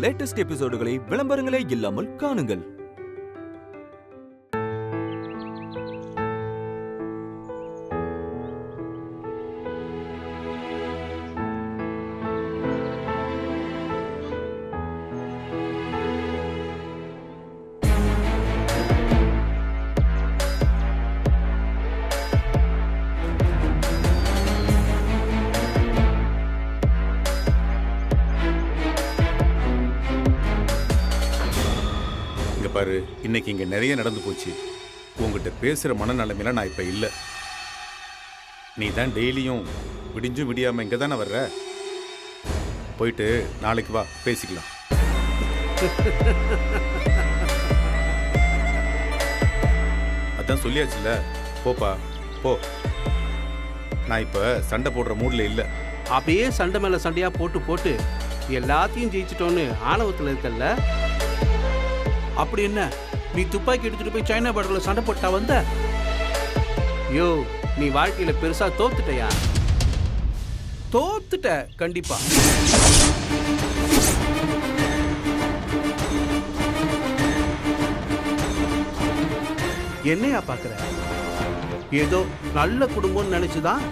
Latest எபிசோடுகளை விளம்பரங்களே இல்லாமல் காணுங்கள். பாரு, இன்னைக்கு இங்க நிறைய நடந்து போச்சு. உங்ககிட்ட பேசுற மனநிலைமையில நான் இப்ப இல்ல. நீ தான் டெய்லியும் விடிஞ்சும் விடியாம இங்க தானே வர்ற. போயிட்டு நாளைக்கு வா, பேசிக்கலாம். அதான் சொல்லியாச்சுல, போப்பா போ. நான் இப்ப சண்டை போடுற மூட்ல இல்ல. அப்படியே சண்டை மேல சண்டையா போட்டு போட்டு எல்லாத்தையும் ஜெயிச்சிட்டோன்னு ஆணவத்துல இருக்கல்ல. அப்படி என்ன, நீ துப்பாக்கி எடுத்துட்டு போய் சைனா பார்டர்ல சண்டை போட்டா வந்த? யோ, நீ வாழ்க்கையில பெருசா தோத்துட்டயா? தோத்துட்ட கண்டிப்பா. என்னையா பாக்குற? ஏதோ நல்ல குடும்பம்னு நினைச்சுதான்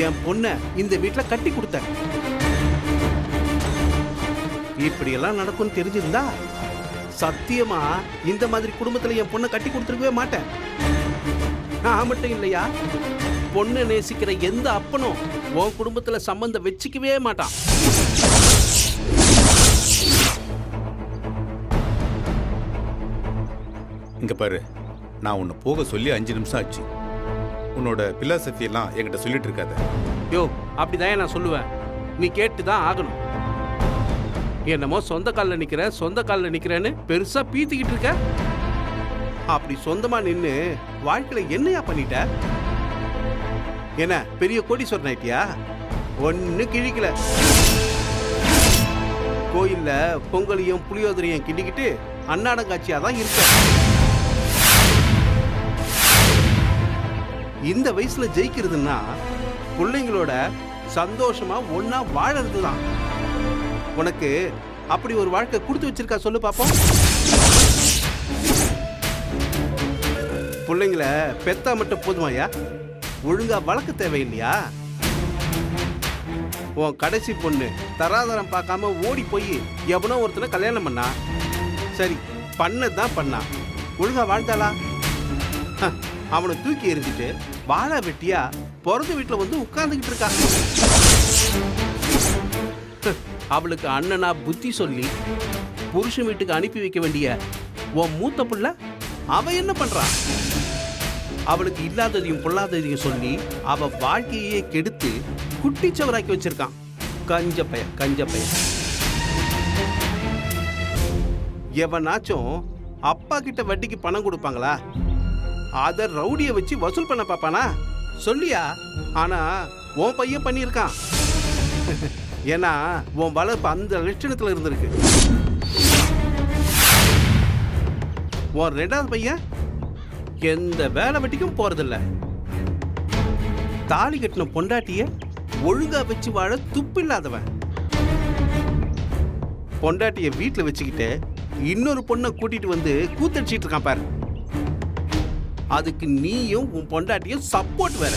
என் பொண்ண இந்த வீட்டுல கட்டி கொடுத்த. இப்படி எல்லாம் நடக்கும்னு தெரிஞ்சிருந்தா சத்தியமா இந்த மாதிரி குடும்பத்துல என் பொண்ணை கட்டி கொடுத்துருக்கவே மாட்டேன். நான் மட்டும் இல்லையா, பொண்ணை நேசிக்கிற எந்த அப்பனும் உன் குடும்பத்துல சம்பந்தம் வச்சுக்கவே மாட்டான். இங்க பாரு, நான் உன்னை போக சொல்லி 5 நிமிஷம் ஆச்சு. உன்னோட பிலாசபி எல்லாம் என்கிட்ட சொல்லிட்டு இருக்காத. யோ, அப்படிதான் நான் சொல்லுவேன். நீ கேட்டுதான் ஆகணும். என்னமோ சொந்த காலில் நிக்கிறேன்னு பெருசா பீத்திக்கிட்டு இருக்க. அப்படி சொந்தமா நின்னு வாழ்க்கையில என்னையா பண்ணிட்ட? என்ன பெரிய கோடீஸ்வரன் ஆயிட்டியா? ஒன்னு கிழிக்கல. கோயில்ல பொங்கலையும் புளியோதரையும் கிண்டிக்கிட்டு அன்னாடம் காட்சியா தான் இருக்க. இந்த வயசுல ஜெயிக்கிறதுன்னா பிள்ளைங்களோட சந்தோஷமா ஒன்னா வாழறதுதான். உனக்கு அப்படி ஒரு வாழ்க்கை கொடுத்து வச்சிருக்கா சொல்லு பாப்போம். பிள்ளைங்களை பெத்தா மட்டும் போதுமாயா? ஒழுங்கா வளர்க்க தேவையில்லையா? உன் கடைசி பொண்ணு தராதரம் பார்க்காம ஓடி போய் எவனோ ஒருத்தனை கல்யாணம் பண்ணா. சரி, பண்ணதான் பண்ணா. ஒழுங்கா வாழ்ந்தாளா? அவனை தூக்கி எறிஞ்சிட்டு வாழா வெட்டியா பிறந்த வீட்டுல வந்து உட்கார்ந்துகிட்டு இருக்கா. அவளுக்கு அண்ணனா புத்தி சொல்லி புருஷன் வீட்டுக்கு அனுப்பி வைக்க வேண்டிய உன் மூத்த புள்ள அவ என்ன பண்றா? அவளுக்கு இல்லாததையும் பொல்லாததையும் சொல்லி அவ வாழ்க்கையே கெடுத்து குட்டிச்சவராக்கி வச்சிருக்கான். கஞ்ச பையன். எவனாச்சும் அப்பா கிட்ட வட்டிக்கு பணம் கொடுப்பாங்களா? அத ரவுடிய வச்சு வசூல் பண்ண பாப்பானா? சொல்லியா? ஆனா உன் பையன் பண்ணியிருக்கான். ஏன்னா உன் வளர்ப்பு அந்த லட்சணத்துல இருந்திருக்கு. உன் 2வது பையன் எந்த வேலை வெட்டிக்கும் போறதில்ல. தாலி கட்டின பொண்டாட்டிய ஒழுங்கா வச்சு வாழ துப்பில்லாதவன். பொண்டாட்டிய வீட்டுல வச்சுக்கிட்டு இன்னொரு பொண்ணை கூட்டிட்டு வந்து கூத்தடிச்சிட்டு இருக்கான் பாரு. அதுக்கு நீயும் உன் பொண்டாட்டியும் சப்போர்ட் வேற.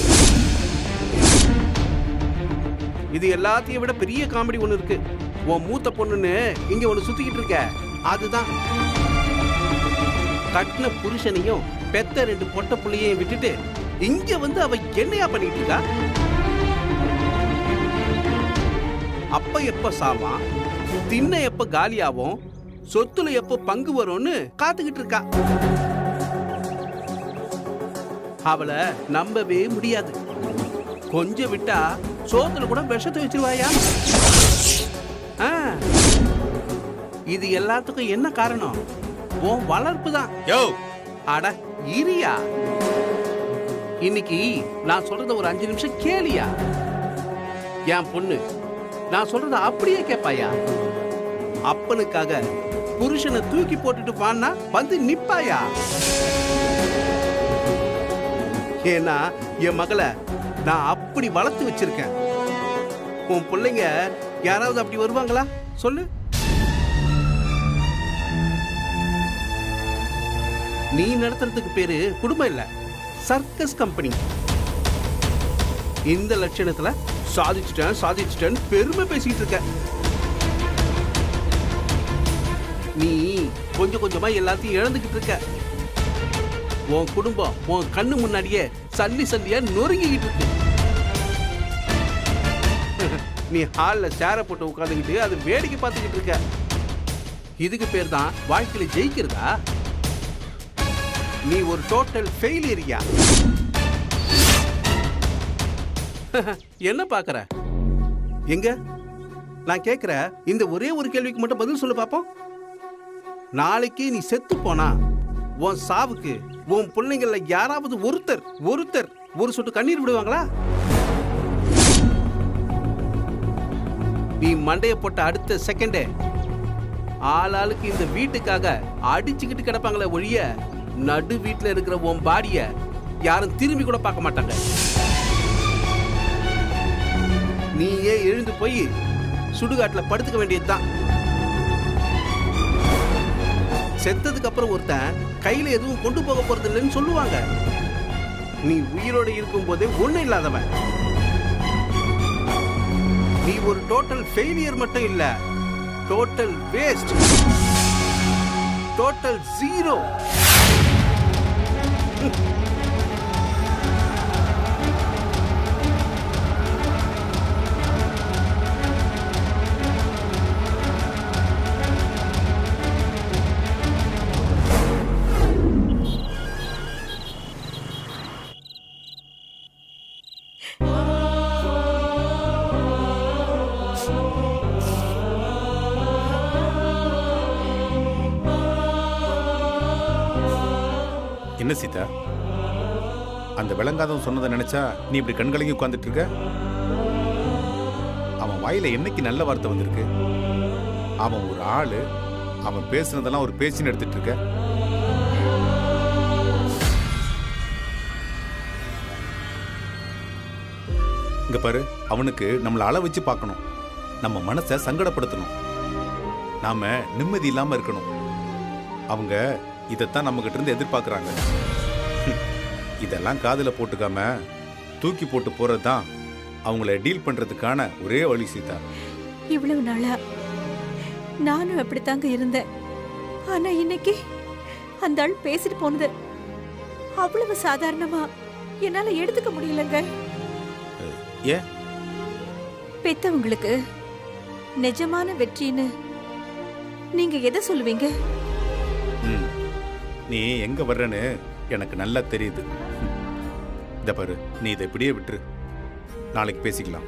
இது எல்லாத்தையும் விட பெரிய காமெடி ஒண்ணு இருக்கு. உன் மூத்த பொண்ணுன்னு இங்க ஒண்ணு சுத்திக்கிட்டு இருக்க. அதுதான் கட்டின புருஷனையும் பெத்த 2 பொட்ட புள்ளையையும் விட்டுட்டு இங்க வந்து அவ என்னையா பண்ணிட்டு இருக்கா? அப்ப எப்ப சாவான், தின்ன எப்ப காலியாவும், சொத்துல எப்ப பங்கு வரும்னு காத்துக்கிட்டு இருக்கா. அவளை நம்பவே முடியாது. கொஞ்சம் விட்டா சோத்துல கூட விஷத்தை வச்சிருவாயா? இது எல்லாத்துக்கும் என்ன காரணம்? உன் வளர்ப்பு தான். அட இரியா, இன்னைக்கு நான் சொல்றத ஒரு 5 நிமிஷம் கேளியா? என் பொண்ணு நான் சொல்றத அப்படியே கேட்பாயா? அப்பனுக்காக புருஷனை தூக்கி போட்டுட்டு பான்னா வந்து நிப்பாயா? ஏன்னா என் மகளை நான் அப்படி வளர்த்து வச்சிருக்கேன். உன் பிள்ளைங்க யாராவது அப்படி வருவாங்களா சொல்லு? நீ நடத்துறதுக்கு பேரு குடும்பம் இல்ல, சர்க்கஸ் கம்பெனி. இந்த லட்சணத்துல சாதிச்சுட்டேன் பெருமை பேசிட்டு இருக்க. நீ கொஞ்சம் கொஞ்சமா எல்லாத்தையும் இழந்துகிட்டு இருக்க. உன் குடும்பம் உன் கண்ணு முன்னாடியே சல்லியா நொறுங்கிக்கிட்டு இருக்கு. நீ ஹால்ல சேர போட்டு உட்காந்துக்கிட்டு அது வேடிக்கை பார்த்துக்கிட்டு இருக்க. இதுக்கு பேர் தான் வாழ்க்கையில ஜெயிக்கிறதா? நீ ஒரு டோட்டல் ஃபெயிலியரியா? என்ன பாக்குற? எங்க நான் கேக்குற இந்த ஒரே ஒரு கேள்விக்கு மட்டும் பதில் சொல்லு பாப்போம். நாளைக்கு நீ செத்து போனா உன் சாவுக்கு உன் பிள்ளைங்கள யாராவது ஒருத்தர் ஒரு சொட்டு கண்ணீர் விடுவாங்களா? நீ மண்டைய போட்ட அடுத்த செகண்டே ஆளாளுக்கு இந்த வீட்டுக்காக அடிச்சுக்கிட்டு கிடப்பாங்களே ஒழிய நடு வீட்டுல இருக்கிற உன் பாடிய யாரும் திரும்பி கூட பார்க்க மாட்டாங்க. நீயே எழுந்து போய் சுடுகாட்டுல படுத்துக்க வேண்டியதுதான். செத்ததுக்கு அப்புறம் ஒருத்தன் கையில எதுவும் கொண்டு போக போறது இல்லைன்னு சொல்லுவாங்க. நீ உயிரோட இருக்கும் போதே ஒண்ணு இல்லாதவன். நீ ஒரு டோட்டல் ஃபெயிலியர் மட்டும் இல்ல, டோட்டல் வேஸ்ட், டோட்டல் ஜீரோ. என்ன சீதா, அந்த விளங்காதவன் சொன்னதை நினைச்சா நீ இப்படி கண்கலங்கி உட்கார்ந்துட்டு இருக்க? அவன் வாயில என்னைக்கு நல்ல வார்த்தை வந்திருக்கு? அவன் ஒரு ஆளு, அவன் பேசுனதெல்லாம் ஒரு பேச்சுன்னு எடுத்துட்டு இருக்க. இங்க பாரு, அவனுக்கு நம்மளை அள வச்சு பார்க்கணும், நம்ம மனசை சங்கடப்படுத்தணும், நாம நிம்மதி இல்லாம இருக்கணும். அவங்க இதைத்தான் நம்ம கிட்ட இருந்து எதிர்பார்க்கறாங்க. இதெல்லாம் காதுல போட்டுக்காம தூக்கி போட்டு போறதுதான் அவங்கள டீல் பண்றதுக்கான ஒரே வழி சீதா. இவ்வளவு நாளா நானும் அப்படித்தாங்க இருந்தேன். ஆனா இன்னைக்கு அந்த ஆள் பேசிட்டு போனது அவ்வளவு சாதாரணமா என்னால எடுத்துக்க முடியலங்க. ஏன்? பெத்தவங்களுக்கு நிஜமான வெற்றின்னு நீங்க எதை சொல்லுவீங்க? நீ எங்க வர்றன்னு எனக்கு நல்லா தெரியுது. இத பாரு, நீ இதை இப்படியே விட்டுரு, நாளைக்கு பேசிக்கலாம்.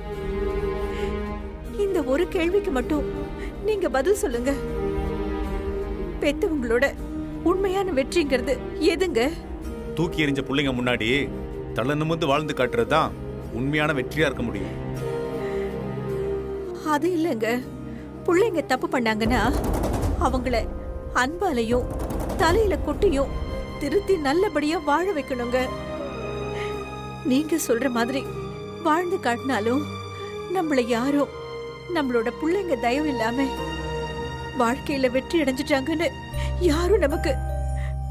இந்த ஒரு கேள்விக்கு மட்டும் நீங்க பதில் சொல்லுங்க. பெத்தவங்களோட உண்மையான வெற்றிங்கிறது எதுங்க? தூக்கி எறிஞ்ச பிள்ளைங்க முன்னாடி தலை நிமிர்ந்து வாழ்ந்து காட்டுறது தான் உண்மையான வெற்றியா இருக்க முடியும். அது இல்லைங்க. பிள்ளைங்க தப்பு பண்ணாங்கன்னா அவங்கள அன்பாலையும் தலையில கொட்டியும் திருத்தி நல்லபடியா வாழ வைக்கணுங்க. நீங்க சொல்ற மாதிரி வாழ்ந்து காட்டினாலும் நம்மள யாரும் நம்மளோட பிள்ளைங்க தயவு இல்லாம வாழ்க்கையில வெற்றி அடைஞ்சிட்டாங்கன்னு யாரும் நமக்கு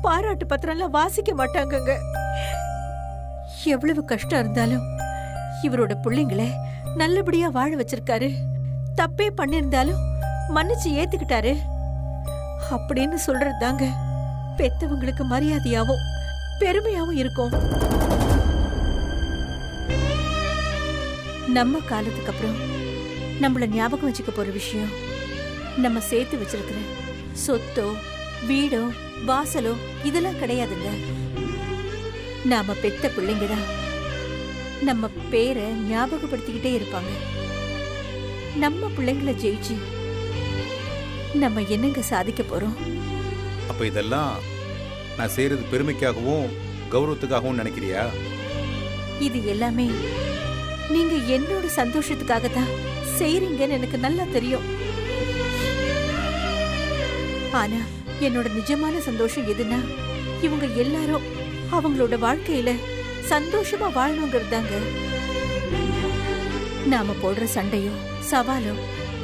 பாராட்டு பத்திரம்லாம் வாசிக்க மாட்டாங்கங்க. எவ்வளவு கஷ்டம் இருந்தாலும் இவரோட பிள்ளைங்களை நல்லபடியா வாழ வச்சிருக்காரு, தப்பே பண்ணிருந்தாலும் மன்னிச்சு ஏத்துக்கிட்டாரு அப்படின்னு சொல்றது தாங்க பெத்தவங்களுக்கு மரியாதையாவும் பெருமையாவும் இருக்கும். நம்ம காலத்துக்கு அப்புறம் நம்மள ஞாபகம் வச்சுக்க போற விஷயம் நம்ம சேர்த்து வச்சிருக்கிற சொத்தோ வீடோ வாசலோ இதெல்லாம் கிடையாதுங்க. நாம பெத்த பிள்ளைங்க தான் நம்ம பேரை ஞாபகப்படுத்திக்கிட்டே இருப்பாங்க. நம்ம பிள்ளைங்களை ஜெயிச்சு நம்ம என்னங்க சாதிக்க போறோம்? அப்ப இதெல்லாம் நான் செய்யறது பெருமைக்காகவும் கௌரவத்துக்காகவும் நினைக்கிறியா? இது எல்லாமே நீங்க என்னோட சந்தோஷத்துக்காக தான் செய்றீங்கன்னு எனக்கு நல்லா தெரியும். ஆனா என்னோட நிஜமான சந்தோஷம் எதுனா இவங்க எல்லாரும் அவங்களோட வாழ்க்கையில சந்தோஷமா வாழணுங்கிறது தாங்க. நாம போடுற சண்டையோ சவாலோ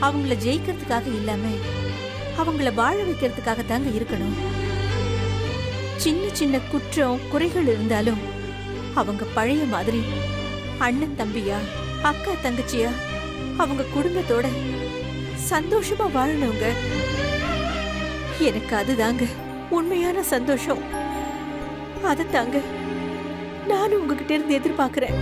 அவங்கள ஜெயிக்கிறதுக்காக இல்லாம அவங்கள வாழ வைக்கிறதுக்காக தாங்க இருக்கணும். சின்ன சின்ன குற்றம் குறைகள் இருந்தாலும் அவங்க பழைய மாதிரி அண்ணன் தம்பியா அக்கா தங்கச்சியா அவங்க குடும்பத்தோட சந்தோஷமா வாழணுங்க. எனக்கு அதுதாங்க உண்மையான சந்தோஷம். அதத்தாங்க நானும் உங்ககிட்ட இருந்து எதிர்பார்க்கிறேன்.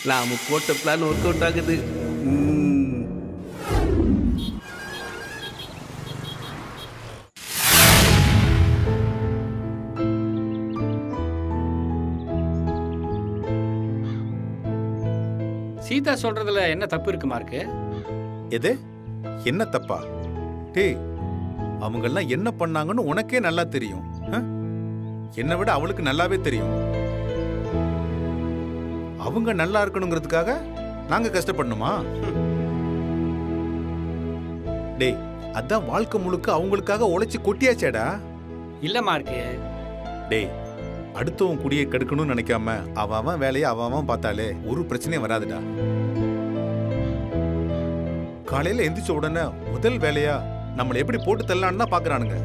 நாம போட்ட பிளான் ஒர்க் அவுட் ஆகுது. சீதா சொல்றதுல என்ன தப்பு இருக்கு மார்க்கு? எது என்ன தப்பா? டேய், அவங்கெல்லாம் என்ன பண்ணாங்கன்னு உனக்கே நல்லா தெரியும். என்னை விட அவளுக்கு நல்லாவே தெரியும். அவங்க நல்லா இருக்கணுங்கிறதுக்காக நாங்க கஷ்டப்படணுமா? டேய், அதான் வாழ்க்கை முழுக்க அவங்களுக்காக உழைச்சி கொட்டியாச்சேடா. இல்ல மார்க்கு. டேய், அடுத்தவன் குடியை கெடுக்கணும்னு நினைக்காம அவன் வேலையை அவன் பார்த்தாலே ஒரு பிரச்சனையும் வராதுடா. காலையில எந்திரிச்ச உடனே முதல் வேலையா நம்மளை எப்படி போட்டு தள்ளலான்னு தான் பாக்குறானுங்க.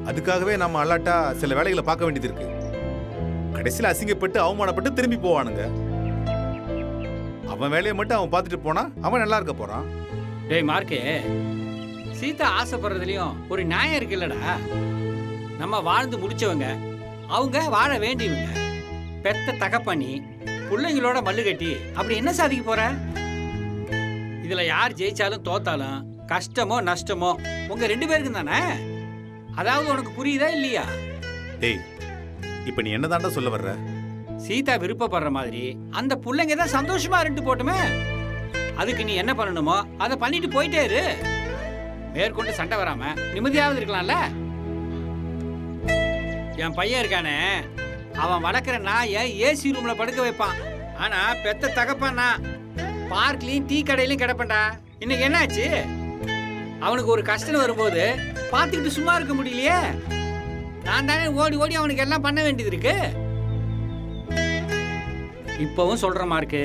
அதுக்காகவே நம்ம அல்லாட்டா சில வேலைகளை பார்க்க வேண்டியது இருக்கு. கடைசியில் அசிங்கப்பட்டு அவமானப்பட்டு திரும்பி போவானுங்க. அவன் வேலையை மட்டும் அவன் பார்த்துட்டு போனா அவன் நல்லா இருக்க போறான். டேய் மார்க்கு, சீதா ஆசைப்படுறதுலயும் ஒரு நியாயம் இருக்கு இல்லடா. நம்ம வாழ்ந்து முடிச்சவங்க, அவங்க வாழ வேண்டியவங்க. பெத்த தகப்பண்ணி பிள்ளைங்களோட மல்லு கட்டி அப்படி என்ன சாதிக்க போற? இதுல யார் ஜெயிச்சாலும் தோத்தாலும் கஷ்டமோ நஷ்டமோ உங்க 2 பேருக்கும் தானே. அதாவது உனக்கு புரியுதா இல்லையா? டேய், இப்ப நீ என்னதான்டா சொல்ல வர்ற? சீதா விருப்பப்படுற மாதிரி அந்த பிள்ளைங்க தான் சந்தோஷமா இருந்து போட்டுமே. அதுக்கு நீ என்ன பண்ணணுமோ அதை பண்ணிட்டு போயிட்டே இரு. மேற்கொண்டு சண்டை வராம நிம்மதியாவது இருக்கலாம்ல. என் பையன் இருக்கானே, அவன் வளர்க்குற நாயை ஏசி ரூம்ல படுக்க வைப்பான். ஆனா பெத்த தகப்பானா பார்க்லயும் டீ கடையிலயும் கிடப்பண்டா. இன்னைக்கு என்னாச்சு? அவனுக்கு ஒரு கஷ்டம் வரும்போது பார்த்துக்கிட்டு சும்மா இருக்க முடியலையே. நான் தானே ஓடி ஓடி அவனுக்கு எல்லாம் பண்ண வேண்டியது இருக்கு. இப்பவும் சொல்ற மார்க்கு,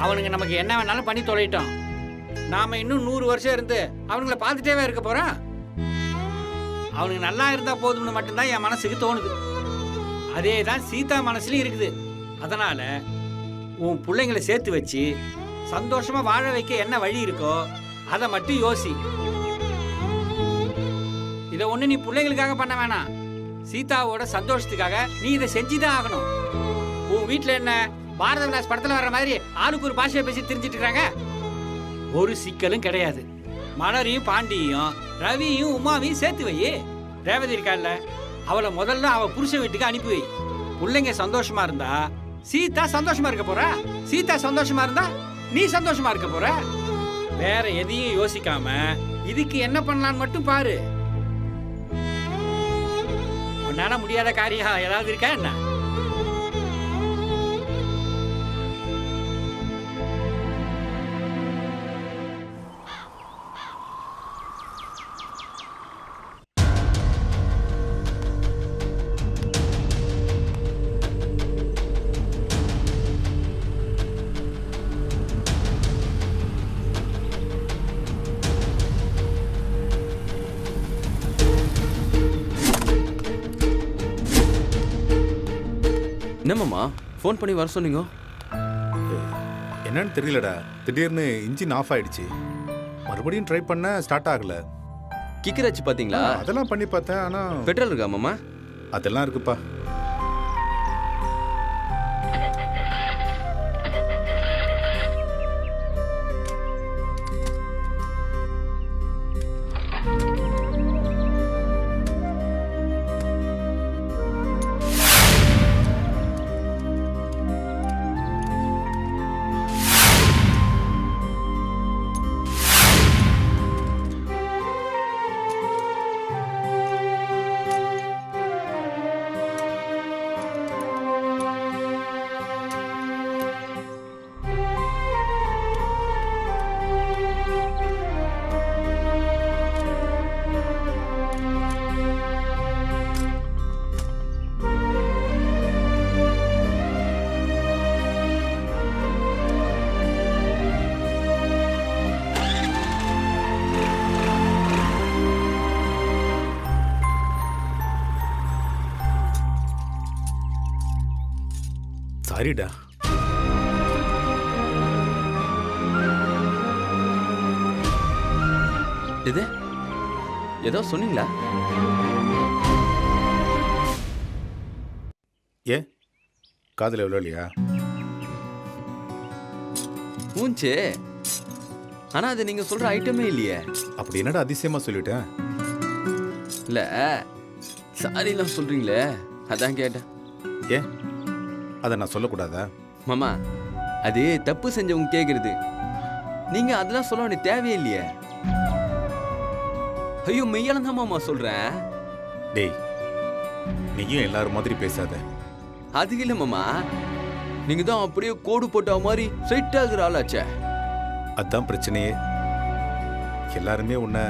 அவனுக்கு நமக்கு என்ன வேணாலும் பண்ணி தொலைட்டோம். நாம இன்னும் 100 வருஷம் இருந்து அவனுங்களை பார்த்துட்டே இருக்க போறோம். அவனுக்கு நல்லா இருந்தா போதும்னு மட்டும்தான் என் மனசுக்கு தோணுது. அதே தான் சீதா மனசுலயும் இருக்குது. அதனால உன் பிள்ளைங்களை சேர்த்து வச்சு சந்தோஷமா வாழ வைக்க என்ன வழி இருக்கோ அதை மட்டும் யோசி. இதை ஒண்ணு நீ பிள்ளைங்களுக்காக பண்ண வேணாம், சீதாவோட சந்தோஷத்துக்காக நீ இதை செஞ்சுதான் ஆகணும். உன் வீட்டுல என்ன பாரத விலாஸ் படத்துல வர்ற மாதிரி ஆளுக்கு ஒரு பாஷையை பேசி தெரிஞ்சிட்டு இருக்காங்க? ஒரு சிக்கலும் கிடையாது. மலரையும் பாண்டியையும் ரவியும் உமாவையும் சேர்த்து வை. ரேவதி இருக்கால, அவளை முதல்ல அவ புருஷன் வீட்டுக்கு அனுப்பி வை. பிள்ளைங்க சந்தோஷமா இருந்தா சீதா சந்தோஷமா இருக்க போற. சீதா சந்தோஷமா இருந்தா நீ சந்தோஷமா இருக்க போற. வேற எதையும் யோசிக்காம இதுக்கு என்ன பண்ணலான்னு மட்டும் பாரு. உன்னால முடியாத காரியம் ஏதாவது இருக்கா என்ன? என்னம்மா ஃபோன் பண்ணி வர சொன்னீங்க? என்னன்னு தெரியலடா, திடீர்னு இன்ஜின் ஆஃப் ஆயிடுச்சு. மறுபடியும் ட்ரை பண்ண ஸ்டார்ட் ஆகல. கிக்கர் வச்சு பாத்தீங்களா? அதெல்லாம் பண்ணி பார்த்தேன், ஆனா பெட்ரோல் இருக்கா மாமா? அதெல்லாம் இருக்குப்பா. சாரிடா. இது ஏதோ சொன்னீங்களா? ஏன் காதுல எவ்வளோ இல்லையா? பூஞ்சே, ஆனா அது நீங்க சொல்ற ஐட்டமே இல்லையே. அப்படி என்னடா அதிசயமா சொல்லிட்டேன்? இல்ல சாரிலாம் சொல்றீங்களே, அதான் கேட்டேன். ஏன் அதை நான் சொல்லக்கூடாதா? மாமா, அது தப்பு செஞ்சவங்க கேக்குறது. நீங்க அதெல்லாம் சொல்ல வேண்டிய தேவையே இல்லையே. ஐயோ, மெய்யால தான் மாமா சொல்றேன். டேய், நீயும் எல்லாரும் மாதிரி பேசாத. அதுக்கு இல்ல மாமா, நீங்க தான் அப்படியே கோடு போட்ட மாதிரி ஸ்ட்ரைட்டா இருக்கிற ஆளாச்சே. அதான் பிரச்சனையே. எல்லாருமே உன்னை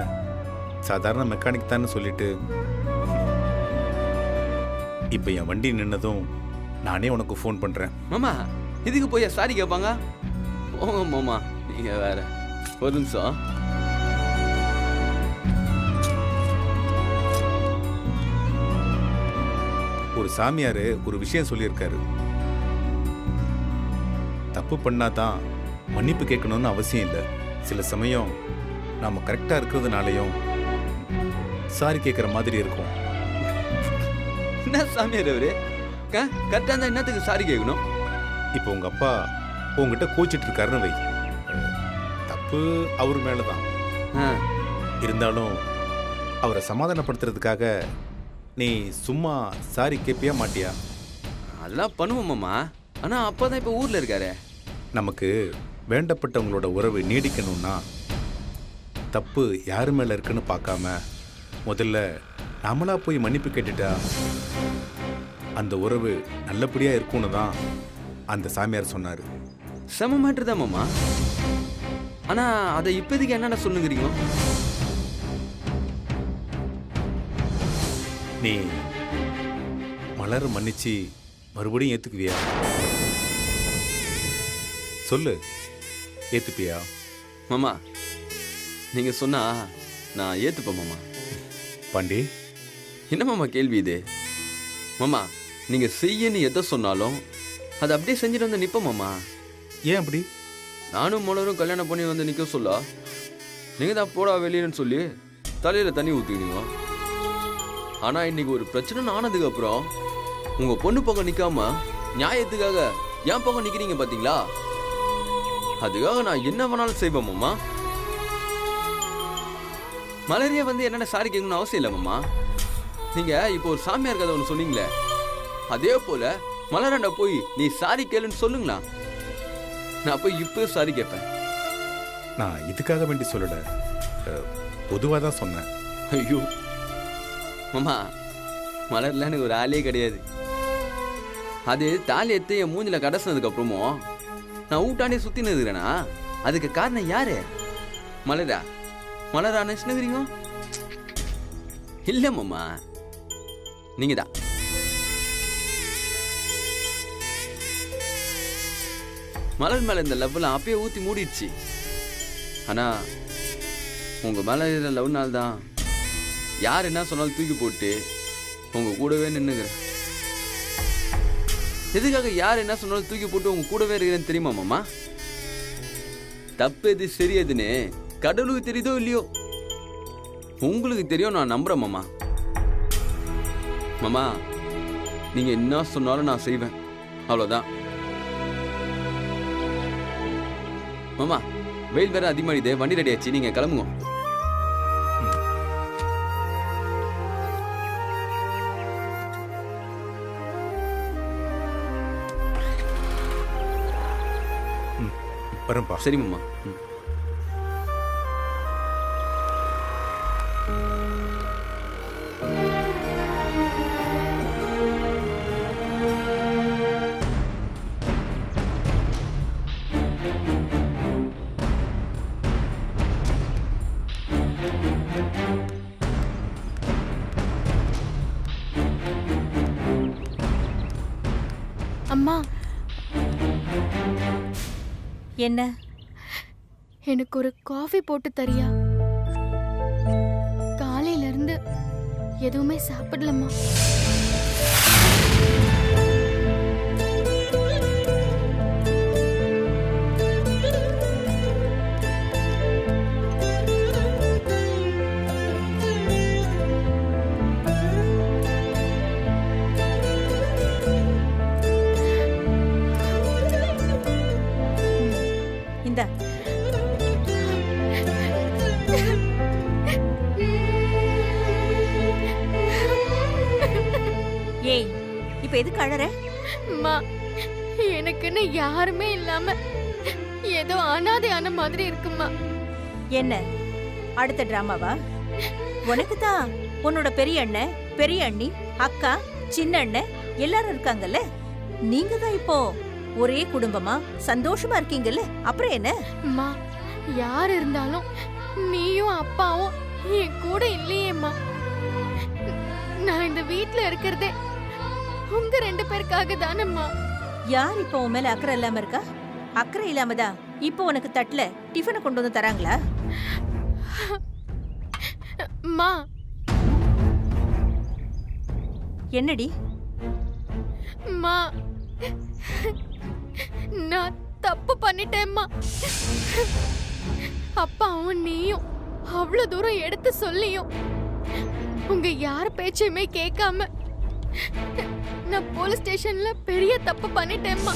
சாதாரண மெக்கானிக் தான்னு சொல்லிட்டு இப்போ என் வண்டி நின்னதும் நானே உனக்கு ஃபோன் பண்றேன். மாமா, இதுக்கு போய் சாரி கேட்பாங்க? போங்க மாமா, நீங்க வேற. ஒரு நிமிஷம். ஒரு சாமியார் ஒரு விஷயம் சொல்லியிருக்காரு. தப்பு பண்ணாதான் மன்னிப்பு கேட்கணும்னு அவசியம் இல்லை. சில சமயம் நாம கரெக்டா இருக்கிறதுனாலையும் சாரி கேட்குற மாதிரி இருக்கும். என்ன சாமியார் அவரு? கரெக்டா இருந்தா என்னத்துக்கு சாரி கேட்கணும்? இப்போ உங்க அப்பா உங்ககிட்ட கோச்சிட்டு இருக்காருன்னு வை. தப்பு அவர் மேலதான். இருந்தாலும் அவரை சமாதானப்படுத்துறதுக்காக நீ சும்மா சாரி கேட்பியா மாட்டியா? அதெல்லாம் பண்ணுவோம் மாமா. ஆனா அப்பதான் இப்ப ஊர்ல இருக்காரு. நமக்கு வேண்டப்பட்டவங்களோட உறவு நீடிக்கணும்னா தப்பு யாரு மேல இருக்குன்னு பார்க்காம முதல்ல நம்மளா போய் மன்னிப்பு கேட்டுட்டா அந்த உறவு நல்லபடியா இருக்கும்னு தான் அந்த சாமியார் சொன்னாரு. செம மாட்டு தான் மாமா. ஆனா அதை இப்போதைக்கு என்னென்ன சொல்லுங்கிறீங்க? நீ மலர் மன்னிச்சு மறுபடியும் ஏத்துக்குவியா? சொல்லு, ஏத்துப்பியா? மாமா, நீங்க சொன்னா நான் ஏத்துப்பேன் மாமா. பாண்டி, என்ன மாமா கேள்வி இது? மாமா, நீங்க செய்யன்னு எதை சொன்னாலும் அதை அப்படியே செஞ்சுட்டு வந்து நிப்ப மாமா. ஏன் அப்படி? நானும் மலரும் கல்யாணம் பண்ணி வந்து நிக்க சொல்ல நீங்க தான் போடா வெளியன்னு சொல்லி தலையில தண்ணி ஊத்திக்கினீங்க. ஆனா இன்னைக்கு ஒரு பிரச்சனை ஆனதுக்கு அப்புறம் உங்க பொண்ணு பக்கம் நிக்காம நியாயத்துக்காக என் பக்கம் நிக்கிறீங்க பாத்தீங்களா? அதுக்காக நான் என்ன வேணாலும் செய்வேன் மாமா. மலரையே வந்து என்னென்ன சாரி கேட்கணும்னு அவசியம் இல்லை மாமா. நீங்க இப்போ ஒரு சாமியார் கதை ஒன்று சொன்னீங்களே, அதே போல மலராண்ட போய் நீ சாரி கேளுன்னு சொல்லுங்களா? நான் போய் இப்பயும் சாரி கேட்பேன். நான் இதுக்காக வேண்டி சொல்லல, பொதுவாக தான் சொன்னேன். ஐயோ மாமா, மலர்ல எனக்கு ஒரு ஆளே கிடையாது. அது தாலி எடுத்து என் மூஞ்சில கடைசினதுக்கு அப்புறமும் நான் ஊட்டாண்டே சுத்தின்னு இருக்கிறேனா? அதுக்கு காரணம் யாரு? மலரா? மலரா நினைச்சுனுக்கிறீங்க? இல்ல மாமா, நீங்க தான். மலர் மேல இந்த லவ்லாம் அப்பயே ஊத்தி மூடிடுச்சு. ஆனா உங்க மேல இருக்கிற லவ்னால தான் யார் என்ன சொன்னாலும் தூக்கி போட்டு உங்க கூடவே நின்னுக்கிறேன். எதுக்காக யார் என்ன சொன்னாலும் தூக்கி போட்டு உங்க கூடவே இருக்கிறேன்னு தெரியுமா மாமா? தப்பு எது சரி எதுன்னு கடவுளுக்கு தெரியுதோ இல்லையோ, உங்களுக்கு தெரியும், நான் நம்புறேன் மாமா. மாமா, நீங்க என்ன சொன்னாலும் நான் செய்வேன், அவ்வளவுதான். மாமா, வெயில் வேற அதிகமாடிதே, வண்டி ரெடி ஆச்சு, நீங்க கிளம்புங்க. வரேன்ப்பா. சரி மாமா. அம்மா, என்ன? எனக்கு ஒரு காஃபி போட்டு தரியா? காலையில இருந்து எதுவுமே சாப்பிடலம்மா. எதுக்கு அழற? அம்மா, எனக்குன்னு யாருமே இல்லாம ஏதோ அனாதையான மாதிரி இருக்குமா. என்ன அடுத்த டிராமாவா? உனக்கு தான் உன்னோட பெரிய அண்ணன், பெரிய அண்ணி, அக்கா, சின்ன அண்ணன் எல்லாரும் இருக்காங்கல்ல. நீங்க தான் இப்போ ஒரே குடும்பமா சந்தோஷமா இருக்கீங்கல்ல. அப்புறம் என்ன? அம்மா, யார் இருந்தாலும் நீயும் அப்பாவும் என் கூட இல்லையேம்மா. நான் இந்த வீட்ல இருக்கிறதே உங்க 2 பேருக்காக தானம்மா. யார் இப்போ உன் மேல அக்கறை இல்லாம இருக்கா? அக்கறை இல்லாமதான் இப்போ உனக்கு தட்டுல டிஃபனை கொண்டு வந்து தராங்களா? அம்மா, என்னடி? அம்மா, நான் தப்பு பண்ணிட்டேம்மா. அப்பாவும் நீயும் அவ்வளவு தூரம் எடுத்து சொல்லியும் உங்க யார் பேச்சையுமே கேட்காம நான் போலீஸ் ஸ்டேஷன்ல பெரிய தப்பு பண்ணிட்டேம்மா.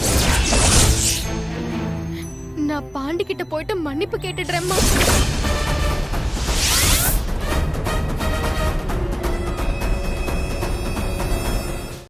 நான் பாண்டி கிட்ட போயிட்டு மன்னிப்பு கேட்டுடுறேம்மா.